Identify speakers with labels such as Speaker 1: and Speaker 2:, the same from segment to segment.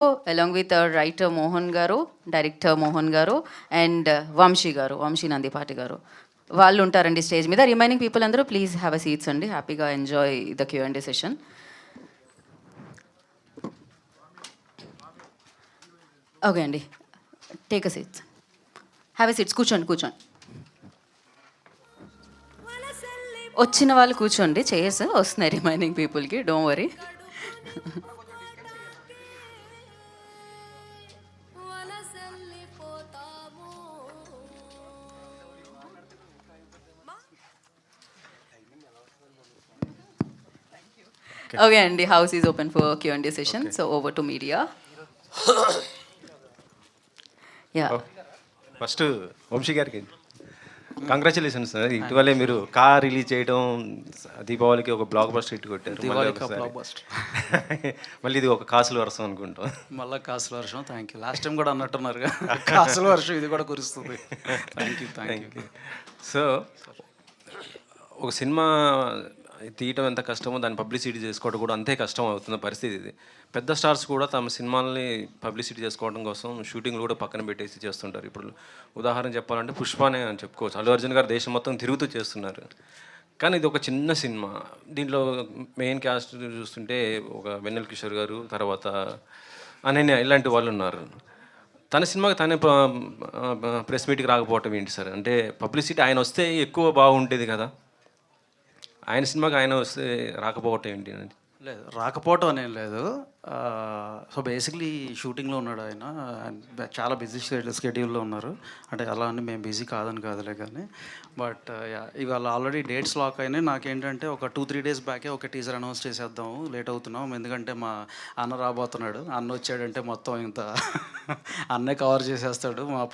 Speaker 1: along with our writer Mohan Garu, director Mohan Garu, and Vamshi Nandipati Garu. వాళ్ళు ఉంటారండి stage మీద. Remaining people అందరూ please have a seats అండి. హ్యాపీగా enjoy the Q&A session. Okay అండి, take a seats, have a seats. కూర్చోండి. వచ్చిన వాళ్ళు కూర్చోండి, చైర్స్ వస్తున్నాయి రిమైనింగ్ పీపుల్కి, డోంట్ వరీ. ఓకే అండి, house is open for Q&A session. So over to media. Yeah,
Speaker 2: first Vamshi గారికి కంగ్రాచులేషన్స్ సార్. ఇటీవలే మీరు కార్ రిలీజ్ చేయడం, దీపావళికి ఒక బ్లాక్ బస్టర్ హిట్ కొట్టారు. మళ్ళీ ఇది ఒక కాసుల వర్షం అనుకుంటాం.
Speaker 3: మళ్ళీ కాసుల వర్షం. Thank you. లాస్ట్ టైం కూడా అన్నట్టున్నారు కాసుల వర్షం, ఇది కూడా కురుస్తుంది. Thank you.
Speaker 2: సో ఒక సినిమా తీయటం ఎంత కష్టమో దాన్ని పబ్లిసిటీ చేసుకోవడం కూడా అంతే కష్టం అవుతున్న పరిస్థితి ఇది. పెద్ద స్టార్స్ కూడా తమ సినిమాల్ని పబ్లిసిటీ చేసుకోవడం కోసం షూటింగ్లు కూడా పక్కన పెట్టేసి చేస్తుంటారు. ఇప్పుడు ఉదాహరణ చెప్పాలంటే పుష్పనే అని చెప్పుకోవచ్చు. అల్లు అర్జున్ గారు దేశం మొత్తం తిరుగుతూ చేస్తున్నారు. కానీ ఇది ఒక చిన్న సినిమా. దీంట్లో మెయిన్ క్యాస్ట్ చూస్తుంటే ఒక వెన్నెల కిషోర్ గారు, తర్వాత అనన్య, ఇలాంటి వాళ్ళు ఉన్నారు. తన సినిమాకి తనే ప్రెస్ మీట్కి రాకపోవటం ఏంటి సార్? అంటే పబ్లిసిటీ ఆయన వస్తే ఎక్కువ బాగుండేది కదా, ఆయన సినిమాకి ఆయన వస్తే రాకపోవటం ఏంటి?
Speaker 3: లేదు, రాకపోవటం అనేం లేదు. సో బేసిక్లీ షూటింగ్లో ఉన్నాడు ఆయన. చాలా బిజీ స్కెడ్యూల్లో ఉన్నారు. అంటే అలా అని మేము బిజీ కాదులే కానీ. బట్ ఇవాళ ఆల్రెడీ డేట్స్ లాక్ అయినాయి. నాకేంటంటే ఒక 2-3 డేస్ బ్యాకే ఒక టీజర్ అనౌన్స్ చేసేద్దాము, లేట్ అవుతున్నాం. ఎందుకంటే మా అన్న రాబోతున్నాడు. అన్న వచ్చాడంటే మొత్తం ఇంత అన్నే కవర్ చేసేస్తాడు, మా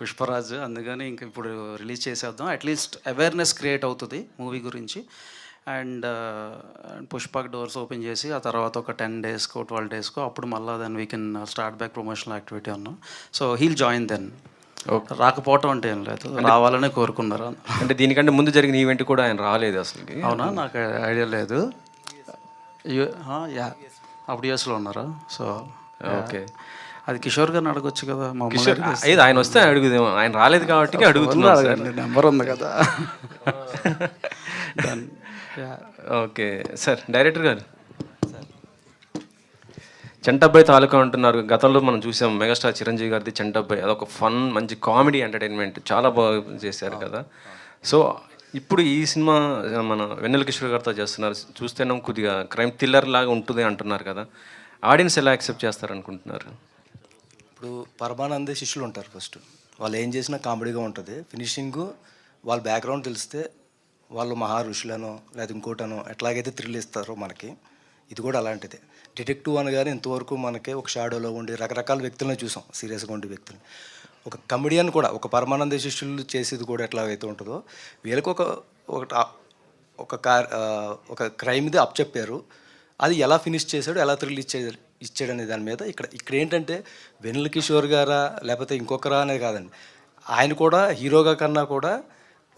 Speaker 3: పుష్పరాజు. అందుకని ఇంక ఇప్పుడు రిలీజ్ చేసేద్దాం. అట్లీస్ట్ అవేర్నెస్ క్రియేట్ అవుతుంది మూవీ గురించి. అండ్ పుష్పక్ డోర్స్ ఓపెన్ చేసి ఆ తర్వాత ఒక 10 డేస్కో 12 డేస్కో అప్పుడు మళ్ళీ then we can start back promotional activity అన్నాం. So he'll join then. రాకపోవటం అంటే ఏం లేదు, రావాలనే కోరుకున్నారు.
Speaker 2: అంటే దీనికంటే ముందు జరిగిన ఈవెంట్ కూడా ఆయన రాలేదు అసలు?
Speaker 3: అవునా, నాకు ఐడియా లేదు. యా, అప్పుడు యూఎస్లో ఉన్నారా? సో
Speaker 2: ఓకే,
Speaker 3: అది కిషోర్ గారిని అడగొచ్చు కదా.
Speaker 2: ఏది ఆయన వస్తే అడుగుదేమో, ఆయన రాలేదు కాబట్టి అడుగుతున్నాను.
Speaker 3: నెంబర్ ఉంది కదా.
Speaker 2: Okay sir. డైరెక్టర్ గారు, చంటబ్బాయి తాలూకా అంటున్నారు. గతంలో మనం చూసాం మెగాస్టార్ చిరంజీవి గారిది చంటబ్బాయి. అదొక ఫన్, మంచి కామెడీ ఎంటర్టైన్మెంట్, చాలా బాగా చేశారు కదా. సో ఇప్పుడు ఈ సినిమా మన వెన్నెల కిషోర్ గారితో చేస్తున్నారు. చూస్తేనే కొద్దిగా క్రైమ్ థ్రిల్లర్ లాగా ఉంటుంది అంటున్నారు కదా. ఆడియన్స్ ఎలా యాక్సెప్ట్ చేస్తారనుకుంటున్నారు?
Speaker 4: ఇప్పుడు పరమానందే శిష్యులు ఉంటారు. ఫస్ట్ వాళ్ళు ఏం చేసినా కామెడీగా ఉంటుంది. ఫినిషింగ్ వాళ్ళ బ్యాక్గ్రౌండ్ తెలిస్తే వాళ్ళు మహా ఋషులనో లేదా ఇంకోటనో ఎట్లాగైతే థ్రిల్ ఇస్తారో మనకి ఇది కూడా అలాంటిదే. డిటెక్టివ్ అనగానే ఇంతవరకు మనకి ఒక షాడోలో ఉండి రకరకాల వ్యక్తులను చూసాం, సీరియస్గా ఉండే వ్యక్తులు. ఒక కమెడియన్ కూడా, ఒక పరమానంద శిష్యులు చేసేది కూడా ఎట్లాగైతే ఉంటుందో వీళ్ళకి ఒక క్రైమ్ది అప్ చెప్పారు. అది ఎలా ఫినిష్ చేశాడు, ఎలా థ్రిల్ ఇచ్చాడు అనే దాని మీద ఇక్కడ ఏంటంటే వెన్నెల కిషోర్ గారా లేకపోతే ఇంకొకరా అనేది కాదండి. ఆయన కూడా హీరోగా కన్నా కూడా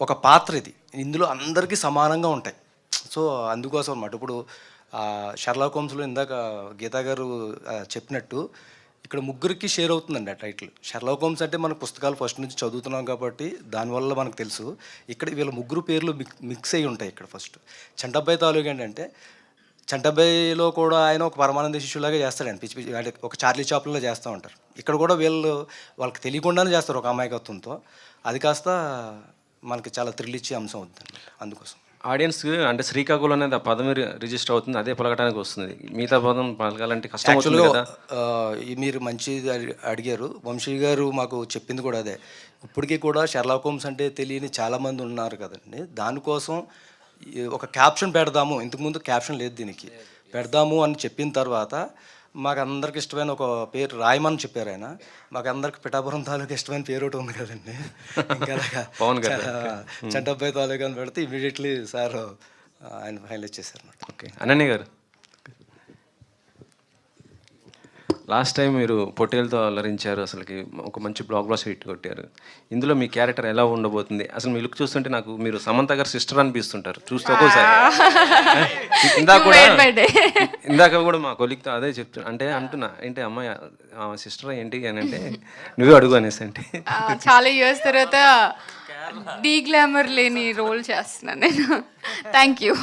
Speaker 4: ఒక పాత్ర ఇది. ఇందులో అందరికీ సమానంగా ఉంటాయి. సో అందుకోసం అన్నమాట. ఇప్పుడు షెర్లాక్ హోమ్స్లో ఇందాక గీతా గారు చెప్పినట్టు ఇక్కడ ముగ్గురికి షేర్ అవుతుందండి ఆ టైటిల్. షెర్లాక్ హోమ్స్ అంటే మన పుస్తకాలు ఫస్ట్ నుంచి చదువుతున్నాం కాబట్టి దానివల్ల మనకు తెలుసు. ఇక్కడ వీళ్ళ ముగ్గురు పేర్లు మిక్స్ అయ్యి ఉంటాయి. ఇక్కడ ఫస్ట్ చంటబ్బాయి తాలూకా ఏంటంటే చంటబ్బాయిలో కూడా ఆయన ఒక పరమానంద శిష్యులాగా చేస్తాడండి. పిచ్చి పిచ్చి అంటే ఒక చార్లీ చాప్లలో చేస్తూ ఉంటారు. ఇక్కడ కూడా వాళ్ళకి తెలియకుండానే చేస్తారు ఒక అమాయకత్వంతో. అది కాస్త మనకి చాలా థ్రిల్ ఇచ్చే అంశం అవుతుంది. అందుకోసం
Speaker 2: ఆడియన్స్ అంటే శ్రీకాకుళం అనేది ఆ పదం రిజిస్టర్ అవుతుంది, అదే పలకడానికి వస్తుంది. మిగతా పదం పలకాలంటే కష్టం.
Speaker 4: యాక్చువల్గా మీరు మంచిది అడిగారు. వంశీ గారు మాకు చెప్పింది కూడా అదే. ఇప్పటికీ కూడా షెర్లాక్ హోమ్స్ అంటే తెలియని చాలామంది ఉన్నారు కదండి. దానికోసం ఒక క్యాప్షన్ పెడదాము, ఇంతకుముందు క్యాప్షన్ లేదు దీనికి, పెడదాము అని చెప్పిన తర్వాత మాకు అందరికి ఇష్టమైన ఒక పేరు రాయమని చెప్పారు ఆయన. మాకు అందరికి పిఠాపురం తాలూకా ఇష్టమైన పేరు ఒకటి ఉంది కదండి. ఇంకా చంటబ్బాయి తాలూకా అని పెడితే ఇమీడియట్లీ సార్ ఆయన హైలైట్ చేశారు.
Speaker 2: ఓకే, అనన్య గారు, లాస్ట్ టైం మీరు పొట్టేలతో అలరించారు, అసలుకి ఒక మంచి బ్లాక్ బ్లాస్ హిట్ కొట్టారు. ఇందులో మీ క్యారెక్టర్ ఎలా ఉండబోతుంది? అసలు మీ లుక్ చూస్తుంటే నాకు మీరు సమంత గారు సిస్టర్ అనిపిస్తుంటారు చూస్తే ఒక్కోసారి. ఇందాక కూడా మా కొలిక్తో అదే చెప్తున్నా, అంటే అంటున్నా ఏంటి అమ్మాయి సిస్టర్ ఏంటి అని అంటే నువ్వే అడుగు అనేసి అంటే
Speaker 5: చాలా ఇయర్స్ తర్వాత డీ గ్లామర్ లేని రోల్ చేస్తున్నాను నేను. Thank you.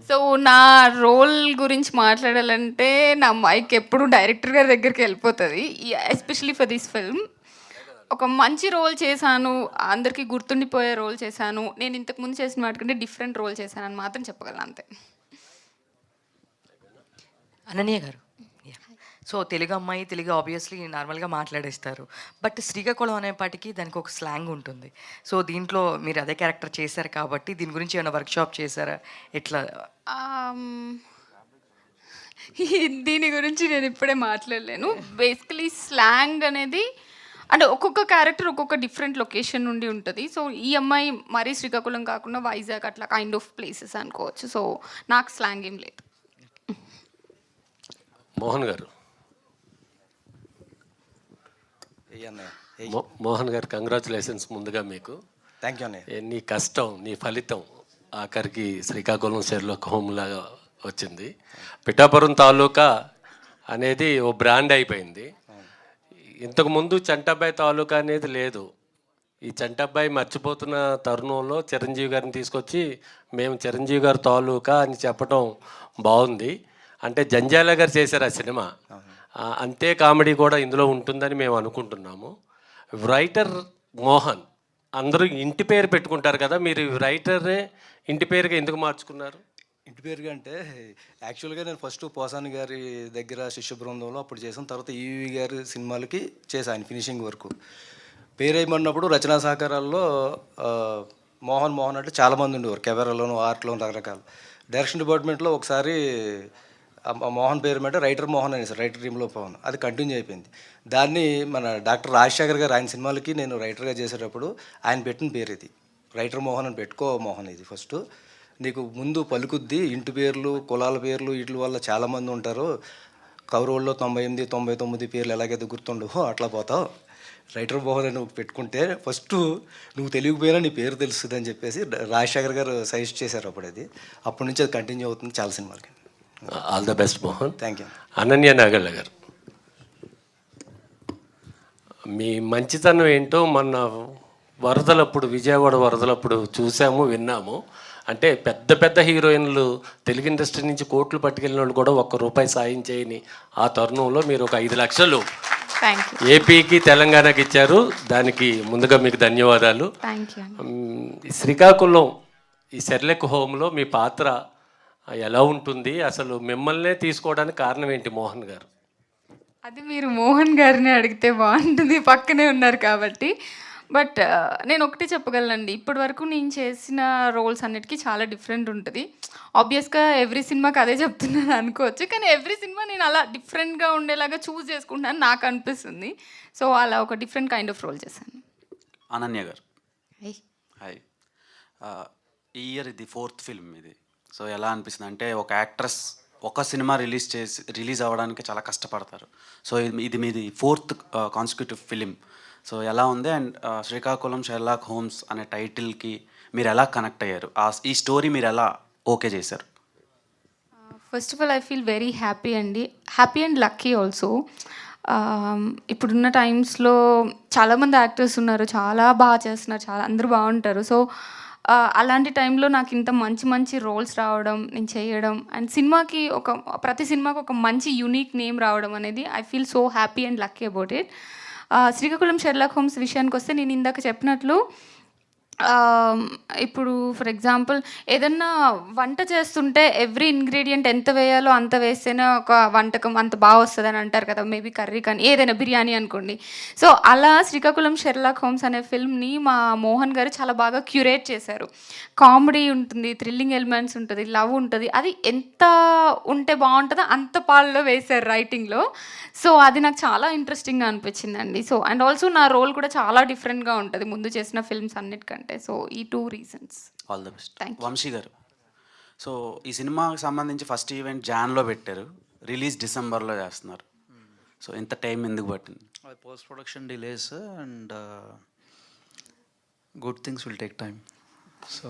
Speaker 5: సో నా రోల్ గురించి మాట్లాడాలంటే నా మైక్ ఎప్పుడు డైరెక్టర్ గారి దగ్గరికి వెళ్ళిపోతుంది, ఎస్పెషలీ ఫర్ దిస్ ఫిల్మ్. ఒక మంచి రోల్ చేశాను, అందరికీ గుర్తుండిపోయే రోల్ చేశాను. నేను ఇంతకుముందు చేసిన వాటికంటే డిఫరెంట్ రోల్ చేశాను అని మాత్రం చెప్పగలను అంతే.
Speaker 6: అనన్య గారు, సో తెలుగు అమ్మాయి, తెలుగు ఆబ్వియస్లీ నార్మల్గా మాట్లాడేస్తారు, బట్ శ్రీకాకుళం అనేపాటికి దానికి ఒక స్లాంగ్ ఉంటుంది. సో దీంట్లో మీరు అదే క్యారెక్టర్ చేశారు కాబట్టి దీని గురించి ఏమైనా వర్క్షాప్ చేశారా? ఎట్లా?
Speaker 5: దీని గురించి నేను ఇప్పుడే మాట్లాడలేను. బేసికలీ స్లాంగ్ అనేది అంటే ఒక్కొక్క క్యారెక్టర్ ఒక్కొక్క డిఫరెంట్ లొకేషన్ నుండి ఉంటుంది. సో ఈ అమ్మాయి మరీ శ్రీకాకుళం కాకుండా వైజాగ్ అట్లా కైండ్ ఆఫ్ ప్లేసెస్ అనుకోవచ్చు. సో నాకు స్లాంగ్ ఏం లేదు.
Speaker 7: మోహన్ గారు, మోహన్ గారు కంగ్రాచులేషన్స్ ముందుగా మీకు.
Speaker 4: థ్యాంక్ యూ అన్నయ్య.
Speaker 7: నీ కష్టం, నీ ఫలితం ఆఖరికి శ్రీకాకుళం షెర్లాక్ హోమ్ లాగా వచ్చింది. పిఠాపురం తాలూకా అనేది ఓ బ్రాండ్ అయిపోయింది. ఇంతకుముందు చంటబ్బాయి తాలూకా అనేది లేదు. ఈ చంటబ్బాయి మర్చిపోతున్న తరుణంలో చిరంజీవి గారిని తీసుకొచ్చి మేము చిరంజీవి గారి తాలూకా అని చెప్పడం బాగుంది. అంటే జంజాల గారు చేశారు ఆ సినిమా, అంతే కామెడీ కూడా ఇందులో ఉంటుందని మేము అనుకుంటున్నాము. రైటర్ మోహన్, అందరూ ఇంటి పేరు పెట్టుకుంటారు కదా, మీరు రైటరే ఇంటి పేరుగా ఎందుకు మార్చుకున్నారు?
Speaker 4: ఇంటి పేరుగా అంటే యాక్చువల్గా నేను ఫస్ట్ పోసాని గారి దగ్గర శిష్య బృందంలో అప్పుడు చేసాను. తర్వాత ఈవి గారి సినిమాలకి చేశాను ఆయన ఫినిషింగ్ వరకు. పేరు వేయమన్నప్పుడు రచనా సహకారాల్లో మోహన్ మోహన్ అంటే చాలామంది ఉండేవారు, కెమెరాలోను ఆర్ట్లోను రకరకాలు. డైరెక్షన్ డిపార్ట్మెంట్లో ఒకసారి మోహన్ పేరు మీద రైటర్ మోహన్ అనేసి రైటర్ టీంలో పవన్, అది కంటిన్యూ అయిపోయింది. దాన్ని మన డాక్టర్ రాజశేఖర్ గారు ఆయన సినిమాలకి నేను రైటర్గా చేసేటప్పుడు ఆయన పెట్టిన పేరు ఇది, రైటర్ మోహన్ అని పెట్టుకో మోహన్, ఇది ఫస్ట్ నీకు ముందు పలుకుద్ది, ఇంటి పేర్లు కులాల పేర్లు వీటి వల్ల చాలామంది ఉంటారు, కౌరవుల్లో 98 99 పేర్లు ఎలాగైతే గుర్తుండవో అట్లా పోతావు, రైటర్ మోహన్ అని నువ్వు పెట్టుకుంటే ఫస్ట్ నువ్వు తెలియకపోయినా నీ పేరు తెలుస్తుంది అని చెప్పేసి రాజశేఖర్ గారు సజెస్ట్ చేశారు అప్పుడు. అది అప్పటి నుంచి అది కంటిన్యూ అవుతుంది చాలా సినిమాలకి.
Speaker 7: All the best Mohan.
Speaker 4: Thank you.
Speaker 7: Ananya Nagalla గారు, మీ మంచితనం ఏంటో మొన్న వరదలప్పుడు, విజయవాడ వరదలప్పుడు చూసాము, విన్నాము. అంటే పెద్ద పెద్ద హీరోయిన్లు తెలుగు ఇండస్ట్రీ నుంచి కోట్లు పట్టుకెళ్ళిన వాళ్ళు కూడా ₹1 సాయం చేయని ఆ తరుణంలో మీరు ఒక 5 లక్షలు ఏపీకి తెలంగాణకి ఇచ్చారు. దానికి ముందుగా మీకు ధన్యవాదాలు. శ్రీకాకుళం ఈ షెర్లాక్ హోమ్లో మీ పాత్ర ఎలా ఉంటుంది? అసలు మిమ్మల్నే తీసుకోవడానికి కారణం ఏంటి మోహన్ గారు?
Speaker 5: అది మీరు మోహన్ గారిని అడిగితే బాగుంటుంది, పక్కనే ఉన్నారు కాబట్టి. బట్ నేను ఒకటి చెప్పగలనండి, ఇప్పటి వరకు నేను చేసిన రోల్స్ అన్నిటికీ చాలా డిఫరెంట్ ఉంటుంది. ఆబ్వియస్గా ఎవ్రీ సినిమాకి అదే చెప్తున్నాను అనుకోవచ్చు, కానీ ఎవ్రీ సినిమా నేను అలా డిఫరెంట్గా ఉండేలాగా చూస్ చేసుకుంటాను నాకు అనిపిస్తుంది. సో అలా ఒక డిఫరెంట్ కైండ్ ఆఫ్ రోల్ చేశాను.
Speaker 3: అనన్య గారు, హాయ్. ఈ ఇయర్ ఇది 4th ఫిల్మ్ ఇది. సో ఎలా అనిపిస్తుంది అంటే ఒక యాక్ట్రెస్ ఒక సినిమా రిలీజ్ అవ్వడానికి చాలా కష్టపడతారు. సో ఇది మీది 4th కాన్సిక్యూటివ్ ఫిలిం. సో ఎలా ఉంది? అండ్ శ్రీకాకుళం షెర్లాక్ హోమ్స్ అనే టైటిల్కి మీరు ఎలా కనెక్ట్ అయ్యారు? ఈ స్టోరీ మీరు ఎలా ఓకే చేశారు?
Speaker 5: First of all I feel very happy అండి, హ్యాపీ అండ్ లక్కీ ఆల్సో. ఇప్పుడున్న టైమ్స్లో చాలామంది యాక్టర్స్ ఉన్నారు, చాలా బాగా చేస్తున్నారు, చాలా అందరూ బాగుంటారు. సో అలాంటి టైంలో నాకు ఇంత మంచి మంచి రోల్స్ రావడం, నేను చేయడం, అండ్ సినిమాకి ప్రతి సినిమాకి ఒక మంచి యూనిక్ నేమ్ రావడం అనేది I feel so happy and lucky about it. Srikakulam Sherlock homes విషయానికి వస్తే నేను ఇందాక చెప్పినట్లు ఇప్పుడు ఫర్ ఎగ్జాంపుల్ ఏదన్నా వంట చేస్తుంటే ఎవ్రీ ఇంగ్రీడియంట్ ఎంత వేయాలో అంత వేస్తేనే ఒక వంటకం అంత బాగా వస్తుందని అంటారు కదా, మేబీ కర్రీ కానీ ఏదైనా బిర్యానీ అనుకోండి. సో అలా శ్రీకాకుళం షెర్లాక్ హోమ్స్ అనే ఫిల్మ్ని మా మోహన్ గారు చాలా బాగా క్యూరేట్ చేశారు. కామెడీ ఉంటుంది, థ్రిల్లింగ్ ఎలిమెంట్స్ ఉంటుంది, లవ్ ఉంటుంది, అది ఎంత ఉంటే బాగుంటుందో అంత పాల్లో వేశారు రైటింగ్లో. సో అది నాకు చాలా ఇంట్రెస్టింగ్గా అనిపించిందండి. సో అండ్ ఆల్సో నా రోల్ కూడా చాలా డిఫరెంట్గా ఉంటుంది ముందు చేసిన ఫిల్మ్స్ అన్నిటికంటే. సో ఈ 2 reasons.
Speaker 3: All the best. Vamshi garu, so ఈ సినిమాకి సంబంధించి ఫస్ట్ ఈవెంట్ జాన్లో పెట్టారు, రిలీజ్ డిసెంబర్లో చేస్తున్నారు.
Speaker 8: సో ఇంత టైం ఎందుకు పట్టింది?
Speaker 3: Post production delays and good things will take time. So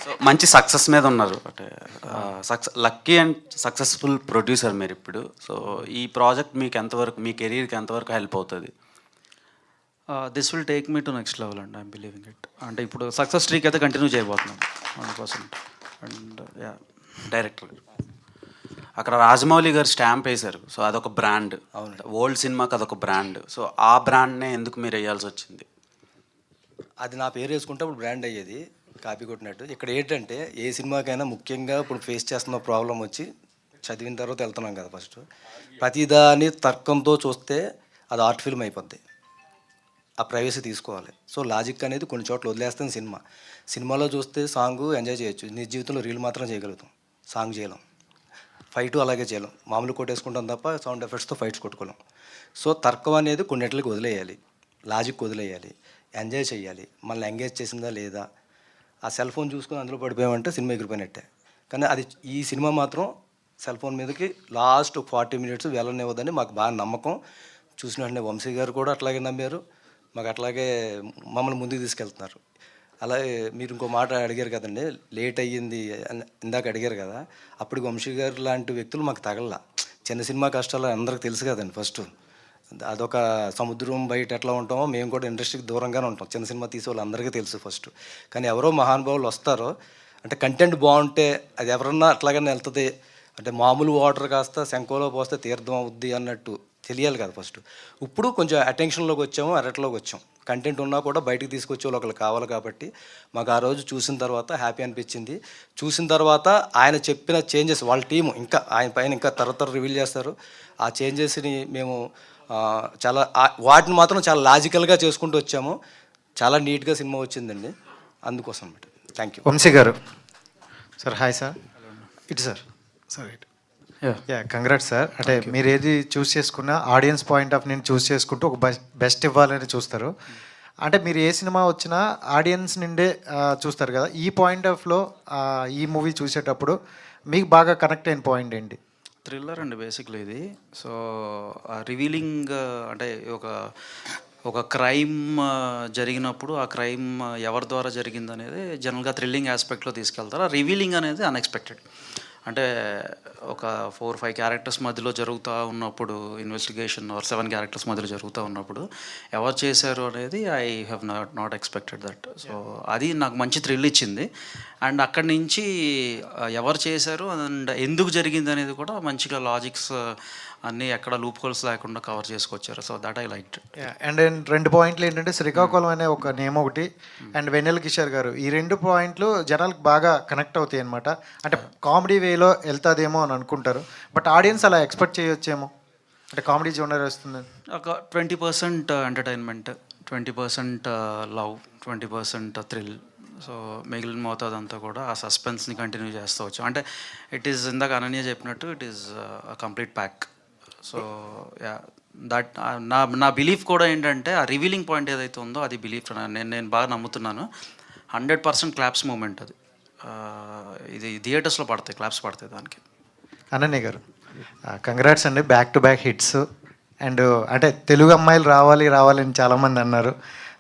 Speaker 8: so మంచి సక్సెస్ మీద ఉన్నారు, అంటే లక్కీ అండ్ సక్సెస్ఫుల్ ప్రొడ్యూసర్ మీరు ఇప్పుడు. సో ఈ ప్రాజెక్ట్ మీకు ఎంతవరకు, మీ కెరీర్కి ఎంతవరకు హెల్ప్ అవుతుంది?
Speaker 3: This will take me to next level and I'm believing it. అంటే ఇప్పుడు సక్సెస్ స్ట్రీక్ అయితే కంటిన్యూ చేయబోతున్నాం 100%. అండ్ యా,
Speaker 8: డైరెక్టర్ గారు అక్కడ రాజమౌళి గారు స్టాంప్ వేశారు, సో అదొక బ్రాండ్. ఓల్డ్ సినిమాకి అదొక బ్రాండ్. సో ఆ బ్రాండ్నే ఎందుకు మీరు వేయాల్సి వచ్చింది?
Speaker 4: అది నా పేరు వేసుకుంటే అప్పుడు బ్రాండ్ అయ్యేది, కాపీ కొట్టినట్టు. ఇక్కడ ఏంటంటే ఏ సినిమాకైనా ముఖ్యంగా ఇప్పుడు ఫేస్ చేస్తున్న ప్రాబ్లం వచ్చి చదివిన తర్వాత వెళ్తున్నాం కదా. ఫస్ట్ ప్రతిదాని తర్కంతో చూస్తే అది ఆర్ట్ ఫిల్మ్ అయిపోద్ది, ఆ ప్రైవసీ తీసుకోవాలి. సో లాజిక్ అనేది కొన్ని చోట్ల వదిలేస్తుంది సినిమా. సినిమాలో చూస్తే సాంగ్ ఎంజాయ్ చేయొచ్చు, నిజ జీవితంలో రీల్ మాత్రం చేయగలుగుతాం, సాంగ్ చేయలేం. ఫైటు అలాగే చేయలేం, మామూలు కొట్టేసుకుంటాం తప్ప సౌండ్ ఎఫెక్ట్స్తో ఫైట్స్ కొట్టుకోలేం. సో తర్కం అనేది కొన్నిటికి వదిలేయాలి, లాజిక్ వదిలేయాలి, ఎంజాయ్ చేయాలి. మళ్ళీ ఎంగేజ్ చేసిందా లేదా, ఆ సెల్ ఫోన్ చూసుకుని అందులో పడిపోయామంటే సినిమా ఎగిరిపోయినట్టే. కానీ అది ఈ సినిమా మాత్రం సెల్ ఫోన్ మీదకి లాస్ట్ 40 minutes వెళ్ళనివ్వదని మాకు బాగా నమ్మకం. చూసిన వెంటనే వంశీ గారు కూడా అట్లాగే నమ్మారు, మాకు అట్లాగే మమ్మల్ని ముందుకు తీసుకెళ్తున్నారు. అలాగే మీరు ఇంకో మాట అడిగారు కదండి, లేట్ అయ్యింది అని ఇందాక అడిగారు కదా. అప్పటికి వంశీ గారు లాంటి వ్యక్తులు మాకు తగల. చిన్న సినిమా కష్టాలు అందరికి తెలుసు కదండి. ఫస్ట్ అదొక సముద్రం బయట ఎట్లా ఉంటామో మేము కూడా ఇండస్ట్రీకి దూరంగానే ఉంటాం, చిన్న సినిమా తీసే వాళ్ళు అందరికీ తెలుసు ఫస్ట్. కానీ ఎవరో మహానుభావులు వస్తారో అంటే కంటెంట్ బాగుంటే అది ఎవరన్నా అట్లాగనే వెళ్తుంది. అంటే మామూలు వాటర్ కాస్త శంఖంలో పోస్తే తీర్థం అవుద్ది అన్నట్టు తెలియాలి కదా ఫస్ట్. ఇప్పుడు కొంచెం అటెన్షన్లోకి వచ్చాము, అరట్లోకి వచ్చాం. కంటెంట్ ఉన్నా కూడా బయటికి తీసుకొచ్చే వాళ్ళు ఒకళ్ళు కావాలి కాబట్టి మాకు ఆ రోజు చూసిన తర్వాత హ్యాపీ అనిపించింది. చూసిన తర్వాత ఆయన చెప్పిన చేంజెస్ వాళ్ళ టీము ఇంకా ఆయన పైన ఇంకా తర్వాత రివీల్ చేస్తారు. ఆ చేంజెస్ని మేము చాలా వాటిని మాత్రం చాలా లాజికల్గా చేసుకుంటూ వచ్చాము. చాలా నీట్గా సినిమా వచ్చిందండి, అందుకోసం అన్నమాట. Thank you.
Speaker 9: వంశీ గారు సార్. Hi sir. ఇటు సార్. సార్ ఇటు. Yeah, congrats sir. అంటే మీరు ఏది చూస్ చేసుకున్నా ఆడియన్స్ పాయింట్ ఆఫ్ నేను చూస్ చేసుకుంటూ ఒక బెస్ట్ ఇవ్వాలని చూస్తారు. అంటే మీరు ఏ సినిమా వచ్చినా ఆడియన్స్ నుండే చూస్తారు కదా. ఈ పాయింట్ ఆఫ్లో ఈ మూవీ చూసేటప్పుడు మీకు బాగా కనెక్ట్ అయిన పాయింట్ ఏంటి?
Speaker 3: థ్రిల్లర్ అండి బేసిక్లీ ఇది. సో రివీలింగ్ అంటే ఒక క్రైమ్ జరిగినప్పుడు ఆ క్రైమ్ ఎవరి ద్వారా జరిగింది అనేది జనరల్గా థ్రిల్లింగ్ ఆస్పెక్ట్లో తీసుకెళ్తారు. ఆ రివీలింగ్ అనేది అన్ఎక్స్పెక్టెడ్. అంటే ఒక 4-5 క్యారెక్టర్స్ మధ్యలో జరుగుతూ ఉన్నప్పుడు ఇన్వెస్టిగేషన్, ఆర్ 7 క్యారెక్టర్స్ మధ్యలో జరుగుతూ ఉన్నప్పుడు ఎవరు చేశారు అనేది I have not expected that. So అది నాకు మంచి థ్రిల్ ఇచ్చింది. అండ్ అక్కడి నుంచి ఎవరు చేశారు అండ్ ఎందుకు జరిగింది అనేది కూడా మంచిగా లాజిక్స్ అన్నీ ఎక్కడ లూప్ హోల్స్ లేకుండా కవర్ చేసుకొచ్చారు. So that I like.
Speaker 9: And 2 పాయింట్లు ఏంటంటే శ్రీకాకుళం అనే ఒక నేమ్ ఒకటి, అండ్ వెన్నెల కిషోర్ గారు. ఈ 2 పాయింట్లు జనాలకు బాగా కనెక్ట్ అవుతాయి అనమాట. అంటే కామెడీ వేలో వెళ్తాదేమో అని అనుకుంటారు, బట్ ఆడియన్స్ అలా ఎక్స్పెక్ట్ చేయొచ్చేమో, అంటే కామెడీ జోనర్ వస్తుంది.
Speaker 3: ఒక 20% ఎంటర్టైన్మెంట్, 20% లవ్, 20% థ్రిల్. సో మిగిలిన మోతాదంతా కూడా ఆ సస్పెన్స్ని కంటిన్యూ చేస్తూ వచ్చాం. అంటే ఇట్ ఈస్ ఇందాక అనన్య చెప్పినట్టు it is complete pack. So yeah, that నా బిలీఫ్ కూడా ఏంటంటే ఆ రివీలింగ్ పాయింట్ ఏదైతే ఉందో అది బిలీఫ్ నేను బాగా నమ్ముతున్నాను. 100% క్లాప్స్ మూమెంట్ అది. ఇది థియేటర్స్లో పడతాయి, క్లాప్స్ పడతాయి దానికి.
Speaker 9: అనన్య గారు కంగ్రాట్స్ అండి, back to back hits. And అంటే తెలుగు అమ్మాయిలు రావాలి అని చాలామంది అన్నారు.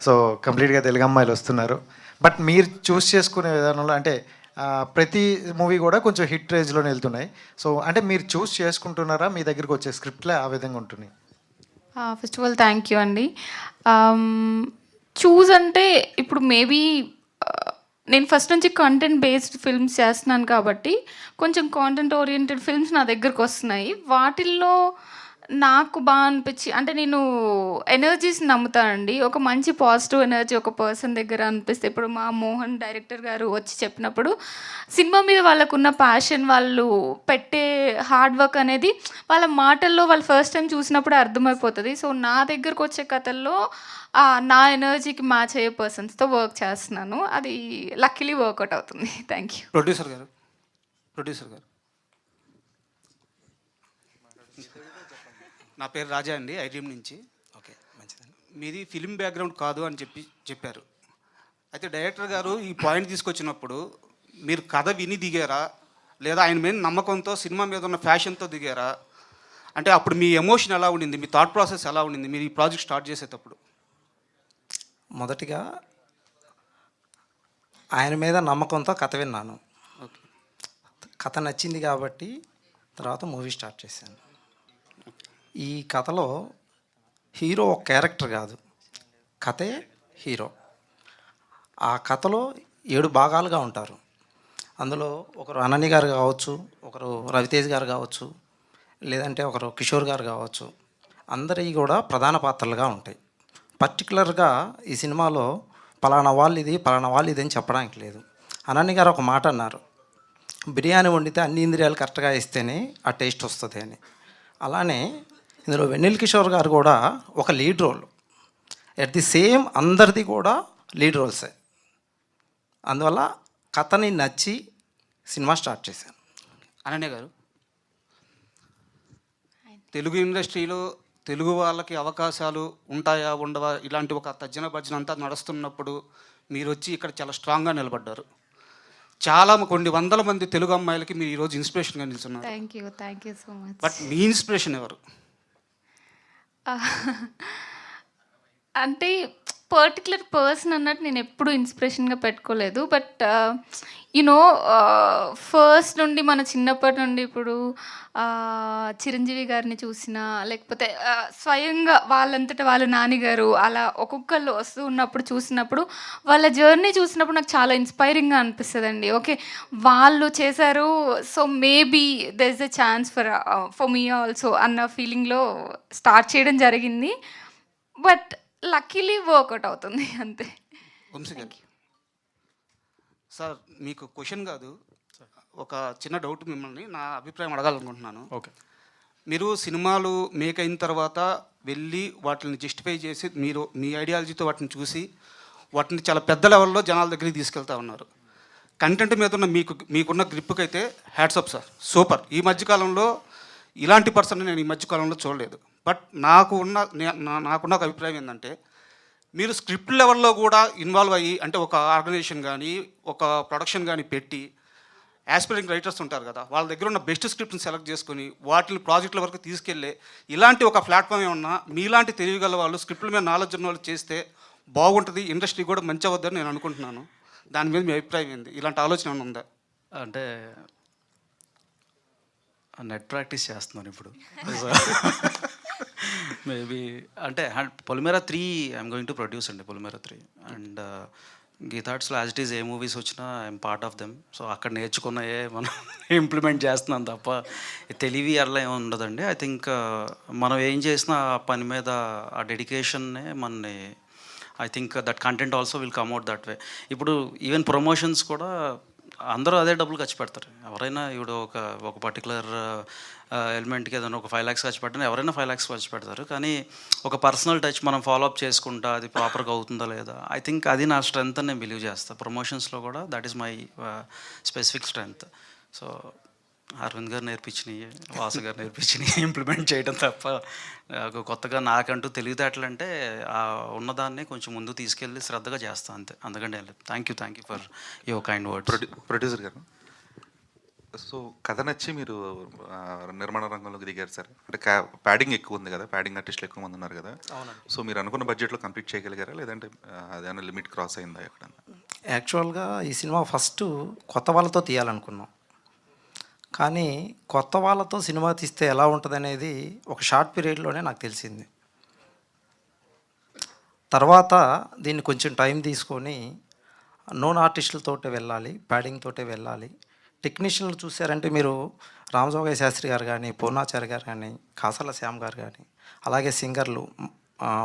Speaker 9: సో కంప్లీట్గా తెలుగు అమ్మాయిలు వస్తున్నారు. బట్ మీరు చూస్ చేసుకునే విధానంలో అంటే ప్రతి మూవీ కూడా కొంచెం హిట్ రేంజ్లోనే వెళ్తున్నాయి. సో అంటే మీరు చూస్ చేసుకుంటున్నారా, మీ దగ్గరికి వచ్చే స్క్రిప్ట్లే ఆ విధంగా ఉంటున్నాయి?
Speaker 5: First of all thank you అండి. చూస్ అంటే ఇప్పుడు మేబీ నేను ఫస్ట్ నుంచి కంటెంట్ బేస్డ్ ఫిల్మ్స్ చేస్తున్నాను కాబట్టి కొంచెం కాంటెంట్ ఓరియంటెడ్ ఫిల్మ్స్ నా దగ్గరకు వస్తున్నాయి. వాటిల్లో నాకు బాగా అనిపించి అంటే నేను ఎనర్జీస్ నమ్ముతానండి. ఒక మంచి పాజిటివ్ ఎనర్జీ ఒక పర్సన్ దగ్గర అనిపిస్తే, ఇప్పుడు మా మోహన్ డైరెక్టర్ గారు వచ్చి చెప్పినప్పుడు సినిమా మీద వాళ్ళకున్న ప్యాషన్, వాళ్ళు పెట్టే హార్డ్ వర్క్ అనేది వాళ్ళ మాటల్లో వాళ్ళు ఫస్ట్ టైం చూసినప్పుడు అర్థమైపోతుంది. సో నా దగ్గరకు వచ్చే కథల్లో నా ఎనర్జీకి మ్యాచ్ అయ్యే పర్సన్స్తో వర్క్ చేస్తున్నాను. అది లక్కీలీ వర్కౌట్ అవుతుంది. Thank you.
Speaker 10: ప్రొడ్యూసర్ గారు నా పేరు రాజా అండి, ఐడ్రీమ్ నుంచి.
Speaker 4: ఓకే, మంచిదండి.
Speaker 10: మీది ఫిలిం బ్యాక్గ్రౌండ్ కాదు అని చెప్పారు. అయితే డైరెక్టర్ గారు ఈ పాయింట్ తీసుకొచ్చినప్పుడు మీరు కథ విని దిగారా, లేదా ఆయన మీద నమ్మకంతో సినిమా మీద ఉన్న ఫ్యాషన్తో దిగారా, అంటే అప్పుడు మీ ఎమోషన్ ఎలా ఉండింది, మీ థాట్ ప్రాసెస్ ఎలా ఉండింది మీరు ఈ ప్రాజెక్ట్ స్టార్ట్ చేసేటప్పుడు?
Speaker 4: మొదటిగా ఆయన మీద నమ్మకంతో కథ విన్నాను.
Speaker 10: ఓకే.
Speaker 4: కథ నచ్చింది కాబట్టి తర్వాత మూవీ స్టార్ట్ చేశాను. ఈ కథలో హీరో ఒక క్యారెక్టర్ కాదు, కథే హీరో. ఆ కథలో 7 భాగాలుగా ఉంటారు. అందులో ఒకరు అనన్య గారు కావచ్చు, ఒకరు రవితేజ్ గారు కావచ్చు, లేదంటే ఒకరు కిషోర్ గారు కావచ్చు. అందరివి కూడా ప్రధాన పాత్రలుగా ఉంటాయి. పర్టికులర్గా ఈ సినిమాలో పలానా వాళ్ళు ఇది అని చెప్పడానికి లేదు. అనన్య గారు ఒక మాట అన్నారు, బిర్యానీ వండితే అన్ని ఇంద్రియాలు కరెక్ట్గా ఇస్తేనే ఆ టేస్ట్ వస్తుంది అని. అలానే ఇందులో వెన్నెల కిషోర్ గారు కూడా ఒక lead role. At the same అందరిది కూడా లీడ్ రోల్సే. అందువల్ల కథని నచ్చి సినిమా స్టార్ట్ చేశాను.
Speaker 10: అనన్య గారు, తెలుగు ఇండస్ట్రీలో తెలుగు వాళ్ళకి అవకాశాలు ఉంటాయా ఉండవా ఇలాంటి ఒక తర్జన భర్జన అంతా నడుస్తున్నప్పుడు మీరు వచ్చి ఇక్కడ చాలా స్ట్రాంగ్గా నిలబడ్డారు. చాలా కొన్ని వందల మంది తెలుగు అమ్మాయిలకి మీరు ఈరోజు ఇన్స్పిరేషన్గా నిల్చున్నారు.
Speaker 5: Thank you so much.
Speaker 10: But me inspiration ఎవరు?
Speaker 5: అంటే పర్టికులర్ పర్సన్ అన్నట్టు నేను ఎప్పుడు ఇన్స్పిరేషన్గా పెట్టుకోలేదు. బట్ యునో ఫస్ట్ నుండి మన చిన్నప్పటి నుండి ఇప్పుడు చిరంజీవి గారిని చూసినా, లేకపోతే స్వయంగా వాళ్ళంతటా వాళ్ళ నాన్నగారు అలా ఒక్కొక్కళ్ళు వస్తూ ఉన్నప్పుడు చూసినప్పుడు వాళ్ళ జర్నీ చూసినప్పుడు నాకు చాలా ఇన్స్పైరింగ్గా అనిపిస్తుందండి. ఓకే, వాళ్ళు చేశారు, so maybe there is a chance for me also అన్న ఫీలింగ్లో స్టార్ట్ చేయడం జరిగింది. బట్ లక్కీలీ వర్కౌట్ అవుతుంది అంతే.
Speaker 10: వంశీ గారు, సార్ మీకు క్వశ్చన్ కాదు, ఒక చిన్న డౌట్ మిమ్మల్ని నా అభిప్రాయం అడగాలనుకుంటున్నాను.
Speaker 3: ఓకే.
Speaker 10: మీరు సినిమాలు మేక్ అయిన తర్వాత వెళ్ళి వాటిని జస్టిఫై చేసి మీరు మీ ఐడియాలజీతో వాటిని చూసి వాటిని చాలా పెద్ద లెవెల్లో జనాల దగ్గరికి తీసుకెళ్తా ఉన్నారు. కంటెంట్ మీద ఉన్న మీకున్న గ్రిప్కి అయితే హ్యాట్స్ అప్ సార్, సూపర్. ఈ మధ్యకాలంలో ఇలాంటి పర్సన్ నేను ఈ మధ్యకాలంలో చూడలేదు. బట్ నాకున్న ఒక అభిప్రాయం ఏంటంటే, మీరు స్క్రిప్ట్ లెవెల్లో కూడా ఇన్వాల్వ్ అయ్యి, అంటే ఒక ఆర్గనైజేషన్ కానీ ఒక ప్రొడక్షన్ కానీ పెట్టి యాస్పిరింగ్ రైటర్స్ ఉంటారు కదా, వాళ్ళ దగ్గర ఉన్న బెస్ట్ స్క్రిప్ట్ని సెలెక్ట్ చేసుకుని వాటిని ప్రాజెక్టుల వరకు తీసుకెళ్ళే ఇలాంటి ఒక ప్లాట్ఫామ్ ఏమన్నా మీలాంటి తెలియగల వాళ్ళు స్క్రిప్ట్ల మీద నాలెడ్జ్ ఉన్న వాళ్ళు చేస్తే బాగుంటుంది, ఇండస్ట్రీ కూడా మంచి అవుద్దని నేను అనుకుంటున్నాను. దాని మీద మీ అభిప్రాయం ఏంది? ఇలాంటి ఆలోచన ఏమైనా ఉందా?
Speaker 3: అంటే నెట్ ప్రాక్టీస్ చేస్తున్నాను ఇప్పుడు. మేబీ అంటే Polimera 3 I'm going to produce అండి, పొలిమేరా 3. అండ్ గీతార్ట్స్లో as it is a movies వచ్చినా I'm part of them. So అక్కడ నేర్చుకున్నయే మనం ఇంప్లిమెంట్ చేస్తున్నాం తప్ప తెలివి అలా ఏమి ఉండదండి. ఐ థింక్ మనం ఏం చేసినా ఆ పని మీద ఆ డెడికేషన్నే మనని, I think that content also will come out that way. ఇప్పుడు ఈవెన్ ప్రమోషన్స్ కూడా అందరూ అదే డబ్బులు ఖర్చు పెడతారు. ఎవరైనా ఇప్పుడు ఒక పర్టికులర్ ఎలిమెంట్కి ఏదైనా ఒక 5 lakhs ఖర్చు పెట్టినా ఎవరైనా 5 lakhs ఖర్చు పెడతారు. కానీ ఒక పర్సనల్ టచ్ మనం ఫాలోఅప్ చేసుకుంటా అది ప్రాపర్గా అవుతుందా లేదా, ఐ థింక్ అది నా స్ట్రెంగ్త్ అని నేను బిలీవ్ చేస్తాను. ప్రమోషన్స్లో కూడా that is my specific strength. So Arvind garu నేర్పించినవి, వాసు గారు నేర్పించినవి ఇంప్లిమెంట్ చేయడం తప్ప కొత్తగా నాకంటూ తెలివితేటలు అంటే ఉన్నదాన్ని కొంచెం ముందు తీసుకెళ్ళి శ్రద్ధగా చేస్తాను అంతే. అందుకంటే thank you for your kind words.
Speaker 11: Producer గారు, సో కథ నచ్చి మీరు నిర్మాణ రంగంలోకి దిగారు సార్. అంటే ప్యాడింగ్ ఎక్కువ ఉంది కదా, ప్యాడింగ్ ఆర్టిస్టులు ఎక్కువ మంది ఉన్నారు కదా. సో మీరు అనుకున్న బడ్జెట్లో కంప్లీట్ చేయగలిగారా, లేదంటే అదేమైనా లిమిట్ క్రాస్ అయిందా ఎక్కడన్నా?
Speaker 4: యాక్చువల్గా ఈ సినిమా ఫస్ట్ కొత్త వాళ్ళతో తీయాలనుకున్నాం. కానీ కొత్త వాళ్ళతో సినిమా తీస్తే ఎలా ఉంటుంది అనేది ఒక షార్ట్ పీరియడ్లోనే నాకు తెలిసింది. తర్వాత దీన్ని కొంచెం టైం తీసుకొని నోన్ ఆర్టిస్టులతోటే వెళ్ళాలి, ప్యాడింగ్ తోటే వెళ్ళాలి. టెక్నీషియన్లు చూసారంటే మీరు రామజోగయ్య శాస్త్రి గారు కానీ, పూర్ణాచారి గారు కానీ, కాసాల శ్యామ్ గారు కానీ, అలాగే సింగర్లు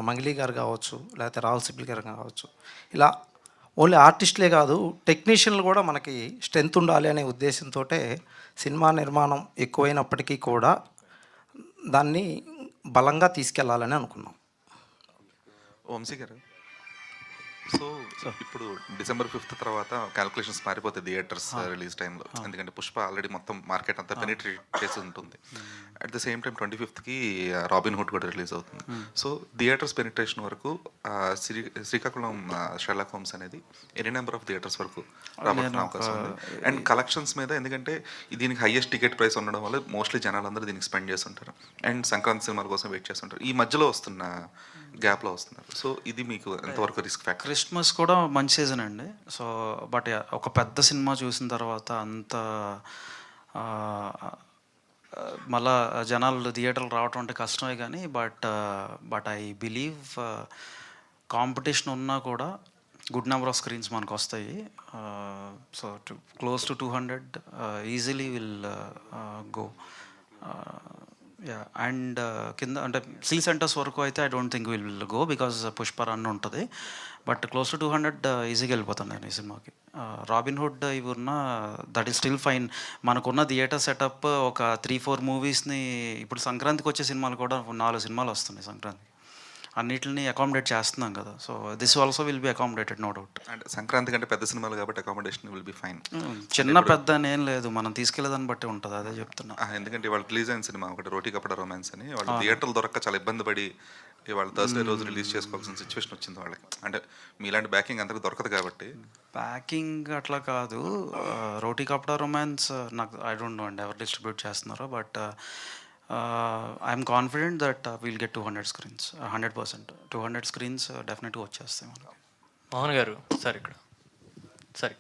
Speaker 4: మంగిలి గారు కావచ్చు, లేకపోతే రాహుల్ సిప్లి గారు కావచ్చు, ఇలా ఓన్లీ ఆర్టిస్టులే కాదు టెక్నీషియన్లు కూడా మనకి స్ట్రెంత్ ఉండాలి అనే ఉద్దేశంతో సినిమా నిర్మాణం ఎక్కువైనప్పటికీ కూడా దాన్ని బలంగా తీసుకెళ్లాలని అనుకున్నాం.
Speaker 11: వంశీ గారు, సో ఇప్పుడు December 5th తర్వాత క్యాలిక్యులేషన్స్ మారిపోతాయి థియేటర్స్ రిలీజ్ టైంలో, ఎందుకంటే పుష్ప ఆల్రెడీ మొత్తం మార్కెట్ అంతా పెనిట్రేట్ చేసి ఉంటుంది. At the same time 25th robin hood కూడా రిలీజ్ అవుతుంది. సో థియేటర్స్ పెనిట్రేషన్ వరకు శ్రీకాకుళం షెర్లాక్ హోమ్స్ అనేది ఎనీ నెంబర్ ఆఫ్ థియేటర్స్ వరకు రాబోతున్న అవకాశం ఉంది. అండ్ కలెక్షన్స్ మీద, ఎందుకంటే దీనికి హైయెస్ట్ టికెట్ ప్రైస్ ఉండడం వల్ల మోస్ట్లీ జనాలందరూ దీనికి స్పెండ్ చేస్తుంటారు అండ్ సంక్రాంతి సినిమాల కోసం వెయిట్ చేస్తుంటారు. ఈ మధ్యలో వస్తున్న గ్యాప్లో వస్తున్నారు. సో ఇది మీకు ఎంతవరకు రిస్క్ ఫ్యాక్టర్?
Speaker 3: క్రిస్మస్ కూడా మంచి సీజన్ అండి. సో బట్ ఒక పెద్ద సినిమా చూసిన తర్వాత అంత మళ్ళా జనాలు థియేటర్లు రావటం అంటే కష్టమే కానీ బట్ ఐ బిలీవ్ కాంపిటీషన్ ఉన్నా కూడా గుడ్ నెంబర్ ఆఫ్ స్క్రీన్స్ మనకు వస్తాయి. So close to 200 easily will go. Yeah, and కింద అంటే సి సెంటర్స్ వరకు అయితే I don't think will go because Pushpa run ఉంటుంది. బట్ క్లోజ్ టు 200 ఈజీగా వెళ్ళిపోతాను నేను ఈ సినిమాకి. రాబిన్ హుడ్ ఇవి ఉన్న దట్ ఈస్ స్టిల్ ఫైన్. మనకున్న థియేటర్ సెటప్ ఒక 3-4 మూవీస్ని, ఇప్పుడు సంక్రాంతికి వచ్చే సినిమాలు కూడా 4 సినిమాలు వస్తున్నాయి సంక్రాంతికి, అన్నిటిని అకామిడేట్ చేస్తున్నాం కదా. So this also will be accommodated, no doubt.
Speaker 11: And Sankranti కంటే పెద్ద సినిమాలు కాబట్టి అకామిడేషన్ విల్ బి ఫైన్.
Speaker 3: చిన్న పెద్ద అని ఏం లేదు, మనం తీసుకెళ్ళేదాన్ని బట్టి ఉంటుంది, అదే చెప్తున్నా.
Speaker 11: ఎందుకంటే వాళ్ళు రిలీజ్ అయిన సినిమా ఒకటి రోటీ కపడ రొమాన్స్ అని, వాళ్ళు థియేటర్లు దొరక్క చాలా ఇబ్బంది పడి వాళ్ళు థర్స్డే రోజు రిలీజ్ చేసుకోవాల్సిన సిచ్యువేషన్ వచ్చింది వాళ్ళకి. అంటే మీలాంటి బ్యాకింగ్ అందరికి దొరకదు కాబట్టి.
Speaker 3: ప్యాకింగ్ అట్లా కాదు, రోటీ కపడా రొమాన్స్ నాకు ఐ డోంట్ నో అండి ఎవరు డిస్ట్రిబ్యూట్ చేస్తున్నారో. But I'm confident that will get 200 screens, 100%. 200 screens డెఫినెట్గా వచ్చేస్తాయి మనకి.
Speaker 12: మోహన్ గారు సార్ ఇక్కడ సరే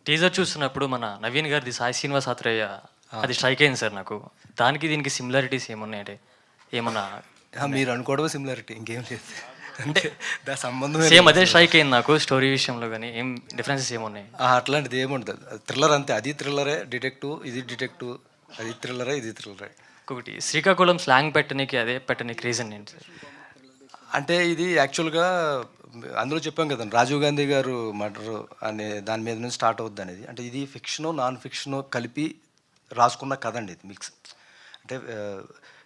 Speaker 12: టీజర్ చూస్తున్నప్పుడు మన నవీన్ గారిది సాయి శ్రీనివాస్ ఆత్రేయ అది స్ట్రైక్ అయింది సార్ నాకు. దానికి దీనికి సిమిలారిటీస్ ఏమున్నాయి అంటే ఏమన్నా?
Speaker 4: మీరు అనుకోవడమే సిమిలారిటీ, ఇంకేం లేదు. అంటే దాని సంబంధం
Speaker 12: సేమ్ అదే స్ట్రైక్ అయింది నాకు స్టోరీ విషయంలో, కానీ ఏం డిఫరెన్సెస్ ఏమున్నాయి?
Speaker 4: అట్లాంటిది ఏముంటుంది. థ్రిల్లర్ అంతే, అది థ్రిల్లరే, డిటెక్టివ్ ఇది డిటెక్టివ్, అది థ్రిల్లరే ఇది థ్రిల్లరే.
Speaker 12: ఇంకొకటి శ్రీకాకుళం స్లాంగ్ పెట్టడానికి అదే పెట్టడానికి రీజన్ ఏంటి సార్?
Speaker 4: అంటే ఇది యాక్చువల్గా అందులో చెప్పాం కదా, రాజీవ్ గాంధీ గారు మర్డర్ అనే దాని మీద నుంచి స్టార్ట్ అవుద్ది అనేది. అంటే ఇది ఫిక్షను నాన్ ఫిక్షను కలిపి రాసుకున్న కథ అండి ఇది, మిక్స్. అంటే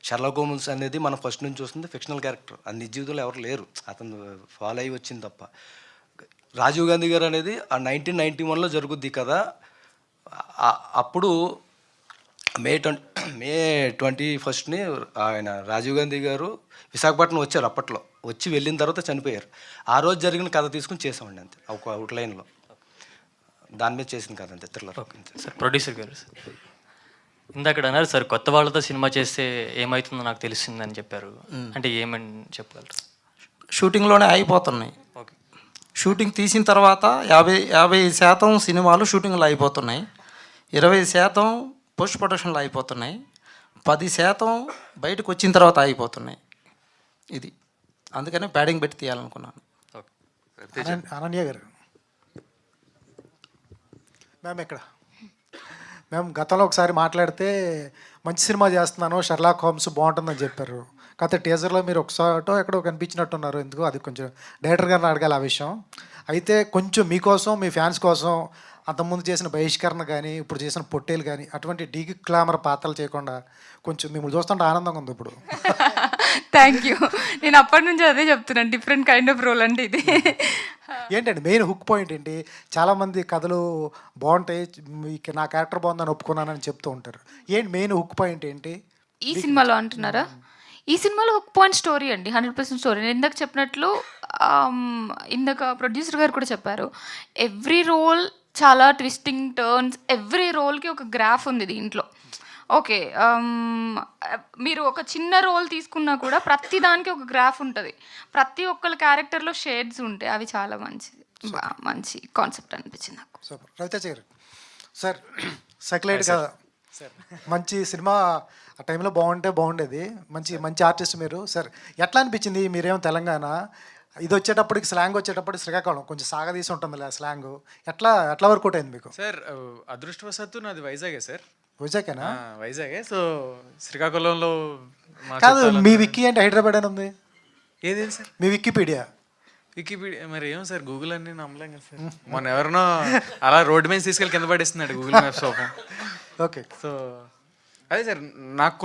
Speaker 4: షెర్లాక్ హోమ్స్ అనేది మనం ఫస్ట్ నుంచి చూస్తుంది ఫిక్షనల్ క్యారెక్టర్, అది నిజ జీవితంలో ఎవరు లేరు, అతను ఫాలో అయ్యి వచ్చింది తప్ప. రాజీవ్ గాంధీ గారు అనేది ఆ 1991లో జరుగుద్ది కదా. అప్పుడు మే 21 ఆయన రాజీవ్ గాంధీ గారు విశాఖపట్నం వచ్చారు. అప్పట్లో వచ్చి వెళ్ళిన తర్వాత చనిపోయారు. ఆ రోజు జరిగిన కథ తీసుకుని చేసామండి, అంతే. ఒక అవుట్లైన్లో దాని మీద చేసిన కథ అంతే, థ్రిల్లర్.
Speaker 12: సార్ ప్రొడ్యూసర్ గారు సార్ ఇందాక అన్నారు సార్ కొత్త వాళ్ళతో సినిమా చేస్తే ఏమవుతుందో నాకు తెలిసిందని చెప్పారు, అంటే ఏమని చెప్పగలరు?
Speaker 13: షూటింగ్లోనే అయిపోతున్నాయి.
Speaker 12: ఓకే,
Speaker 13: షూటింగ్ తీసిన తర్వాత 50% సినిమాలు షూటింగ్లో అయిపోతున్నాయి, 20% పోస్ట్ ప్రొడక్షన్లో అయిపోతున్నాయి, 10% బయటకు వచ్చిన తర్వాత అయిపోతున్నాయి. ఇది అందుకనే ప్యాడింగ్ పెట్టి తీయాలనుకున్నాను.
Speaker 9: అనన్య గారు మ్యామ్ ఇక్కడ మేము గతంలో ఒకసారి మాట్లాడితే మంచి సినిమా చేస్తున్నాను, షెర్లాక్ హోమ్స్ బాగుంటుందని చెప్పారు. కాకపోతే టీజర్లో మీరు ఒకసారి ఎక్కడో కనిపించినట్టున్నారు, ఎందుకు అది కొంచెం డైరెక్టర్ గారిని అడగాలి ఆ విషయం. అయితే కొంచెం మీకోసం మీ ఫ్యాన్స్ కోసం అంతకుముందు చేసిన బహిష్కరణ కానీ ఇప్పుడు చేసిన పొట్టేలు కానీ అటువంటి డీకి క్లామర్ పాత్రలు చేయకుండా కొంచెం మిమ్మల్ని చూస్తుంటే ఆనందంగా ఉంది ఇప్పుడు.
Speaker 5: Thank you. నేను అప్పటి నుంచి అదే చెప్తున్నాను, డిఫరెంట్ కైండ్ ఆఫ్ రోల్ అంటే ఇది.
Speaker 9: ఏంటండి మెయిన్ హుక్ పాయింట్ ఏంటి? చాలామంది కథలు బాగుంటాయి, నా క్యారెక్టర్ బాగుందని ఒప్పుకున్నానని చెప్తూ ఉంటారు. ఏంటి మెయిన్ హుక్ పాయింట్ ఏంటి
Speaker 5: ఈ సినిమాలో అంటున్నారా? ఈ సినిమాలో హుక్ పాయింట్ స్టోరీ అండి, 100% స్టోరీ. నేను ఇందాక చెప్పినట్లు ఇందాక ప్రొడ్యూసర్ గారు కూడా చెప్పారు, ఎవ్రీ రోల్ చాలా ట్విస్టింగ్ టర్న్స్, ఎవ్రీ రోల్కి ఒక గ్రాఫ్ ఉంది దీంట్లో. ఓకే, మీరు ఒక చిన్న రోల్ తీసుకున్నా కూడా ప్రతి దానికి ఒక గ్రాఫ్ ఉంటుంది, ప్రతి ఒక్కరి క్యారెక్టర్లో షేడ్స్ ఉంటాయి, అవి చాలా మంచి కాన్సెప్ట్ అనిపించింది నాకు.
Speaker 9: సూపర్. రవితేజ గారు సార్, సెక్లైట్ కదా మంచి సినిమా, ఆ టైంలో బాగుండేది, మంచి ఆర్టిస్ట్ మీరు సార్. ఎట్లా అనిపించింది? మీరేమో తెలంగాణ, ఇది వచ్చేటప్పటికి స్లాంగ్ వచ్చేటప్పటికి శ్రీకాకుళం కొంచెం సాగదీసి ఉంటుంది స్లాంగ్, ఎట్లా వర్కౌట్ అయింది మీకు?
Speaker 14: సార్ అదృష్టవశాత్తు నాది వైజాగే సార్.
Speaker 9: వైజాగేనా?
Speaker 14: వైజాగే. సో శ్రీకాకుళంలో
Speaker 9: కాదు, మీ విక్కీ అంటే హైదరాబాద్ అని ఉంది.
Speaker 14: ఏదేంటి సార్
Speaker 9: మీ వికీపీడియా
Speaker 14: మరి ఏమో సార్, గూగుల్ అన్ని నమ్మలేం కదా సార్. మొన్న ఎవరినో అలా రోడ్డు మీద తీసుకెళ్ళి కింద పడేస్తున్నాడు Google maps open.
Speaker 9: Okay.
Speaker 14: So అదే సార్, నాకు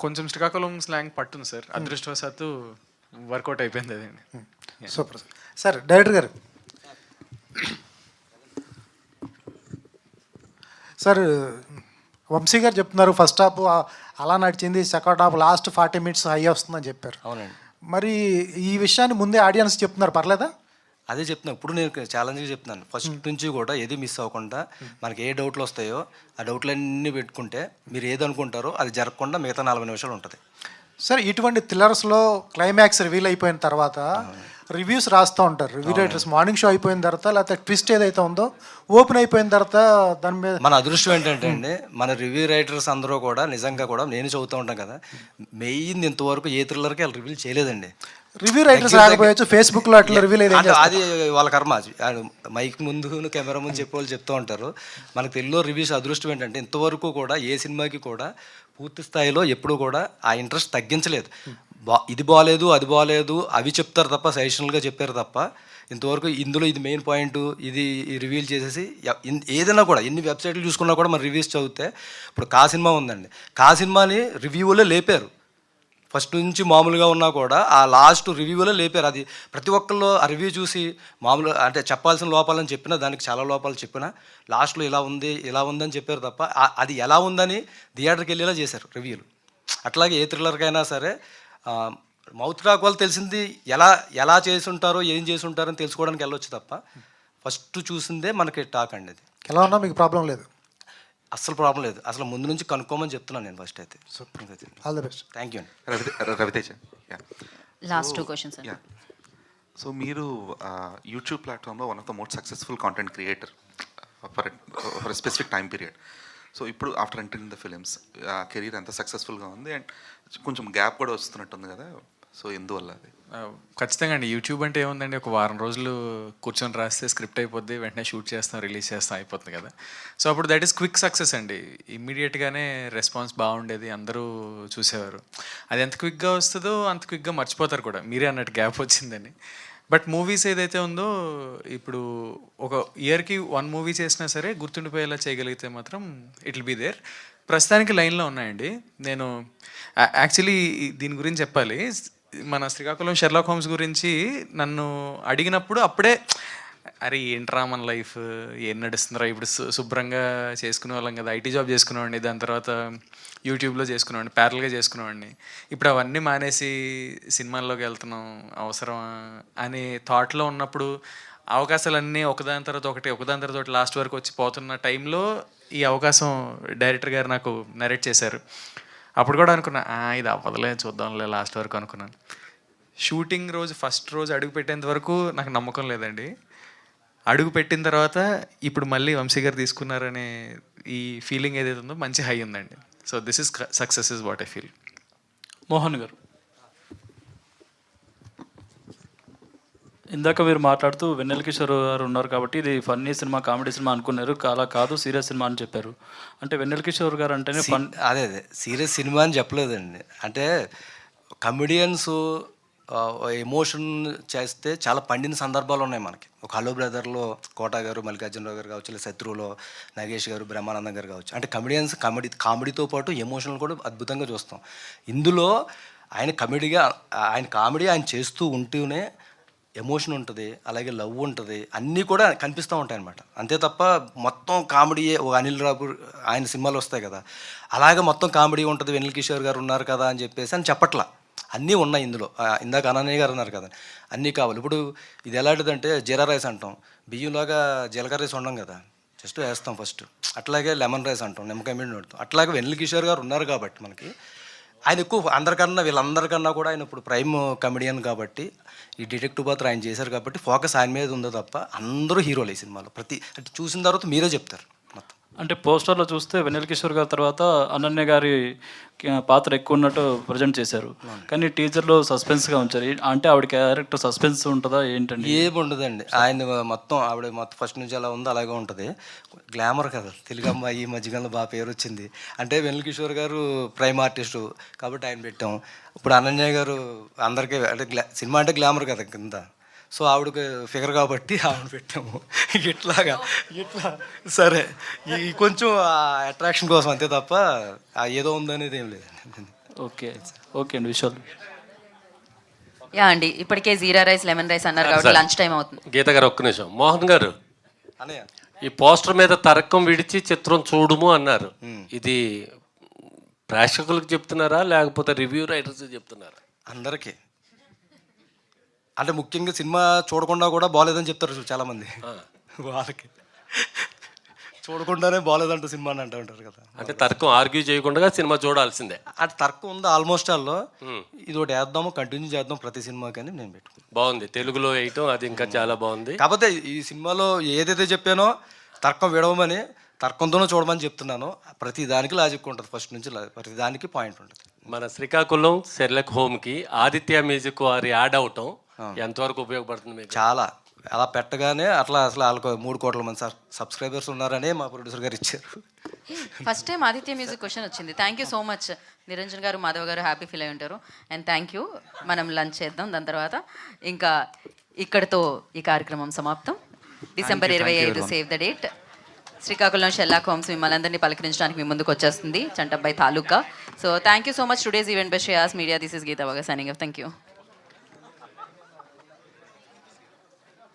Speaker 14: కొంచెం శ్రీకాకుళం స్లాంగ్ పట్టుంది సార్. అదృష్టవశాత్తు వర్కౌట్ అయిపోయింది అదండి.
Speaker 9: Super sir. డైరెక్టర్ గారు సార్, వంశీ గారు చెప్తున్నారు ఫస్ట్ హాఫ్ అలా నడిచింది, second half last 40 minutes high వస్తుందని చెప్పారు.
Speaker 4: అవునండి.
Speaker 9: మరి ఈ విషయాన్ని ముందే ఆడియన్స్ చెప్తున్నారు, పర్లేదా?
Speaker 4: అదే చెప్తున్నాను, ఇప్పుడు నేను ఛాలెంజ్గా చెప్తున్నాను. ఫస్ట్ నుంచి కూడా ఏది మిస్ అవ్వకుండా మనకి ఏ డౌట్లు వస్తాయో ఆ డౌట్లన్నీ పెట్టుకుంటే మీరు ఏది అనుకుంటారో అది జరగకుండా మిగతా 40 నిమిషాలు ఉంటుంది.
Speaker 9: సార్, ఇటువంటి థ్రిల్లర్స్లో క్లైమాక్స్ రివీల్ అయిపోయిన తర్వాత రివ్యూస్ రాస్తూ ఉంటారు రివ్యూ రైటర్స్. మార్నింగ్ షో అయిపోయిన తర్వాత లేకపోతే ట్విస్ట్ ఏదైతే ఉందో ఓపెన్ అయిపోయిన తర్వాత దాని మీద
Speaker 4: మన అదృష్టం ఏంటంటే అండి, మన రివ్యూ రైటర్స్ అందరూ కూడా నిజంగా కూడా నేను చదువుతూ ఉంటాను కదా, మెయిన్ ఇంతవరకు ఏ థ్రిల్లర్కి వాళ్ళు రివీల్ చేయలేదండి.
Speaker 9: రివ్యూ రైటర్స్ రాకపోవచ్చు, ఫేస్బుక్లో అట్లా రివీల్
Speaker 4: అంటే అది వాళ్ళ కర్మ. మైక్ ముందు కెమెరా ముందు చెప్పేవాళ్ళు చెప్తూ ఉంటారు. మనకు తెలుగులో రివ్యూస్ అదృష్టం ఏంటంటే ఇంతవరకు కూడా ఏ సినిమాకి కూడా పూర్తి స్థాయిలో ఎప్పుడూ కూడా ఆ ఇంట్రెస్ట్ తగ్గించలేదు. ఇది బాగాలేదు అది బాగాలేదు అవి చెప్తారు తప్ప, సజెషనల్గా చెప్పారు తప్ప ఇంతవరకు ఇందులో ఇది మెయిన్ పాయింట్ ఇది రివీల్ చేసేసి ఏదైనా కూడా ఎన్ని వెబ్సైట్లు చూసుకున్నా కూడా మన రివ్యూస్ చదివితే, ఇప్పుడు కా సినిమా ఉందండి, కా సినిమాని రివ్యూలో లేపారు. ఫస్ట్ నుంచి మామూలుగా ఉన్నా కూడా ఆ లాస్ట్ రివ్యూలో లేపారు. అది ప్రతి ఒక్కళ్ళు ఆ రివ్యూ చూసి మామూలు అంటే చెప్పాల్సిన లోపాలని చెప్పినా దానికి చాలా లోపాలు చెప్పినా లాస్ట్లో ఇలా ఉంది ఇలా ఉందని చెప్పారు తప్ప అది ఎలా ఉందని థియేటర్కి వెళ్ళేలా చేశారు రివ్యూలు. అట్లాగే ఏ థ్రిల్లర్కైనా సరే మౌత్ టాక్ వాళ్ళు తెలిసింది ఎలా చేసి ఉంటారో ఏం చేసి ఉంటారో అని తెలుసుకోవడానికి వెళ్ళొచ్చు తప్ప ఫస్ట్ చూసిందే మనకి టాక్ అండి. అది
Speaker 9: ఎలా ఉన్నా మీకు ప్రాబ్లం లేదు?
Speaker 4: అస్సలు ప్రాబ్లం లేదు. అసలు ముందు నుంచి కనుక్కోమని చెప్తున్నాను నేను ఫస్ట్ అయితే.
Speaker 9: All the best.
Speaker 4: Thank you అండి.
Speaker 11: రవితేజ.
Speaker 1: Last 2 questions.
Speaker 11: సో మీరు యూట్యూబ్ ప్లాట్ఫామ్లో one of the most successful content creator for specific time period. So ఇప్పుడు after entering the films career ఎంత సక్సెస్ఫుల్గా ఉంది అండ్ కొంచెం గ్యాప్ కూడా వస్తున్నట్టుంది కదా, సో ఎందువల్ల అది?
Speaker 14: ఖచ్చితంగా అండి. యూట్యూబ్ అంటే ఏముందండి, ఒక వారం రోజులు కూర్చొని రాస్తే స్క్రిప్ట్ అయిపోద్ది, వెంటనే షూట్ చేస్తాం, రిలీజ్ చేస్తాం, అయిపోతుంది కదా. సో అప్పుడు దట్ ఈస్ క్విక్ సక్సెస్ అండి. ఇమ్మీడియట్గానే రెస్పాన్స్ బాగుండేది, అందరూ చూసేవారు. అది ఎంత క్విక్గా వస్తుందో అంత క్విక్గా మర్చిపోతారు కూడా, మీరే అన్నట్టు గ్యాప్ వచ్చిందని. బట్ మూవీస్ ఏదైతే ఉందో ఇప్పుడు ఒక ఇయర్కి 1 మూవీ చేసినా సరే గుర్తుండిపోయేలా చేయగలిగితే మాత్రం ఇట్ విల్ బీ దేర్. ప్రస్తుతానికి లైన్లో ఉన్నాయండి. నేను యాక్చువల్లీ దీని గురించి చెప్పాలి. మన శ్రీకాకుళం షెర్లాక్ హోమ్స్ గురించి నన్ను అడిగినప్పుడు అప్పుడే అరే ఏంట్రా మన లైఫ్ ఏం నడుస్తుందిరా, ఇప్పుడు శుభ్రంగా చేసుకునే వాళ్ళం కదా, ఐటీ జాబ్ చేసుకునేవాడిని, దాని తర్వాత యూట్యూబ్లో చేసుకునేవాడిని, ప్యారల్గా చేసుకునేవాడిని. ఇప్పుడు అవన్నీ మానేసి సినిమాల్లోకి వెళ్తున్నాం అవసరమా అనే థాట్లో ఉన్నప్పుడు అవకాశాలన్నీ ఒకదాని తర్వాత ఒకటి లాస్ట్ వరకు వచ్చి పోతున్న టైంలో ఈ అవకాశం డైరెక్టర్ గారు నాకు నరేట్ చేశారు. అప్పుడు కూడా అనుకున్నా ఇది అవ్వదులే చూద్దాంలే లాస్ట్ వరకు అనుకున్నాను. షూటింగ్ రోజు ఫస్ట్ రోజు అడుగు పెట్టేంత వరకు నాకు నమ్మకం లేదండి. అడుగు పెట్టిన తర్వాత ఇప్పుడు మళ్ళీ వంశీ గారు తీసుకున్నారనే ఈ ఫీలింగ్ ఏదైతే ఉందో మంచి హై ఉందండి. So this is success is what I feel.
Speaker 15: Mohan గారు, ఇందాక మీరు మాట్లాడుతూ వెన్నెల కిషోర్ గారు ఉన్నారు కాబట్టి ఇది ఫన్నీ సినిమా కామెడీ సినిమా అనుకున్నారు, అలా కాదు సీరియస్ సినిమా అని చెప్పారు. అంటే వెన్నెల కిషోర్ గారు అంటేనే ఫన్.
Speaker 4: అదే సీరియస్ సినిమా అని చెప్పలేదండి. అంటే కమెడియన్స్ ఎమోషన్ చేస్తే చాలా పండిన సందర్భాలు ఉన్నాయి మనకి. ఒక హలో బ్రదర్లో కోట గారు, మల్లికార్జునరావు గారు కావచ్చు, లేదా శత్రువులో నాగేష్ గారు, బ్రహ్మానందం గారు కావచ్చు. అంటే కమెడియన్స్ కామెడీతో పాటు ఎమోషనల్ కూడా అద్భుతంగా చూస్తాం. ఇందులో ఆయన కామెడీ ఆయన చేస్తూ ఉంటూనే ఎమోషన్ ఉంటుంది, అలాగే లవ్ ఉంటుంది, అన్నీ కూడా కనిపిస్తూ ఉంటాయి అన్నమాట. అంతే తప్ప మొత్తం కామెడీ ఒక అనిల్ రాపూర్ ఆయన సినిమాలు వస్తాయి కదా, అలాగే మొత్తం కామెడీ ఉంటుంది, వెన్నెల కిషోర్ గారు ఉన్నారు కదా అని చెప్పేసి అని చెప్పట్లా. అన్నీ ఉన్నాయి ఇందులో. ఇందాక అనన్య గారు అన్నారు కదా, అన్నీ కావాలి. ఇప్పుడు ఇది ఎలాంటిదంటే జీరా రైస్ అంటాం, బియ్యంలాగా జీలకర్ర రైస్ ఉండం కదా, జస్ట్ వేస్తాం ఫస్ట్. అట్లాగే లెమన్ రైస్ అంటాం, నిమ్మకాయ మీద పెడతాం. అట్లాగే వెన్నెల కిషోర్ గారు ఉన్నారు కాబట్టి మనకి ఆయన ఎక్కువ వీళ్ళందరికన్నా కూడా ఆయన ఇప్పుడు ప్రైమ్ కమెడియన్ కాబట్టి ఈ డిటెక్టివ్ పాత్ర ఆయన చేశారు కాబట్టి ఫోకస్ ఆయన మీద ఉందో తప్ప అందరూ హీరోలు ఈ సినిమాలో. అంటే చూసిన తర్వాత మీరే చెప్తారు మొత్తం.
Speaker 15: అంటే పోస్టర్లో చూస్తే వెన్నెల కిషోర్ గారి తర్వాత అనన్య గారి పాత్ర ఎక్కువ ఉన్నట్టు ప్రజెంట్ చేశారు, కానీ టీజర్లో సస్పెన్స్గా ఉంచారు. అంటే ఆవిడ క్యారెక్టర్ సస్పెన్స్ ఉంటుందా ఏంటండి?
Speaker 4: ఏమి ఉండదండి. ఆయన ఆవిడ మొత్తం ఫస్ట్ నుంచి అలా ఉంది, అలాగే ఉంటుంది. గ్లామర్ కదా, తెలుగు అమ్మాయి ఈ మధ్యకాలంలో బాగా పేరు వచ్చింది. అంటే వెన్నెల కిషోర్ గారు ప్రైమ్ ఆర్టిస్టు కాబట్టి ఆయన పెట్టాం. ఇప్పుడు అనన్య గారు అందరికీ అంటే సినిమా అంటే గ్లామర్ కదా కింద, సో ఆవిడకి ఫిగర్ కాబట్టి ఆవిడ పెట్టాము. ఇట్లా సరే ఈ కొంచెం అట్రాక్షన్ కోసం అంతే తప్ప ఏదో ఉందనేది ఏం లేదండి.
Speaker 15: ఓకే అండి, విషయాలు
Speaker 1: యా అండి, ఇప్పటికే జీరా రైస్ లెమన్ రైస్ అన్నారు కాబట్టి లంచ్ టైం అవుతుంది.
Speaker 7: గీత గారు ఒక్క నిమిషం. మోహన్ గారు,
Speaker 4: అన్నయ్య
Speaker 7: ఈ పోస్టర్ మీద తర్కం విడిచి చిత్రం చూడుము అన్నారు. ఇది ప్రేక్షకులకు చెప్తున్నారా లేకపోతే రివ్యూ రైటర్స్ చెప్తున్నారా?
Speaker 4: అందరికీ, అంటే ముఖ్యంగా సినిమా చూడకుండా కూడా బాగాలేదని చెప్తారు చాలామంది. వాళ్ళకి చూడకుండానే బాగాలేదంట సినిమా అని అంటూ ఉంటారు కదా.
Speaker 7: అంటే తర్కం ఆర్గ్యూ చేయకుండా సినిమా చూడాల్సిందే.
Speaker 4: అటు తర్కం ఉంది ఆల్మోస్ట్ ఆల్లో. ఇది ఒకటి వేద్దాము, కంటిన్యూ చేద్దాం ప్రతి సినిమాకి అని నేను పెట్టుకున్నాను.
Speaker 7: బాగుంది, తెలుగులో వేయటం అది ఇంకా చాలా బాగుంది.
Speaker 4: కాకపోతే ఈ సినిమాలో ఏదైతే చెప్పానో తర్కం విడవమని, తర్కంతోనే చూడమని చెప్తున్నాను. ప్రతి దానికి లాజిక్ ఉంటుంది, ఫస్ట్ నుంచి ప్రతి దానికి పాయింట్ ఉంటుంది.
Speaker 7: మన శ్రీకాకుళం షెర్లక్ హోమ్కి ఆదిత్య మ్యూజిక్ వారి యాడ్ అవటం ఎంతవరకు ఉపయోగపడుతుంది మీకు?
Speaker 4: చాలా, అలా పెట్టగానే అట్లా అసలు వాళ్ళకు 3 కోట్ల మంది సబ్స్క్రైబర్స్ ఉన్నారని మా ప్రొడ్యూసర్ గారు ఇచ్చారు.
Speaker 1: First time Aditya music question వచ్చింది. Thank you so much Niranjan garu, Madhav garu, happy feel అయి ఉంటారు. And thank you. మనం లంచ్ చేద్దాం, దాని తర్వాత ఇంకా ఇక్కడితో ఈ కార్యక్రమం సమాప్తం. December 25 save the date. Srikakulam Sherlock Holmes మిమ్మల్ని అందరినీ పలకరించడానికి మీ ముందుకు వచ్చేస్తుంది, చంటబ్బాయి తాలూకా. So thank you so much. Today's event by Shreyas media. This is Geeta వగా సైనింగ్ ఆఫ్. Thank you.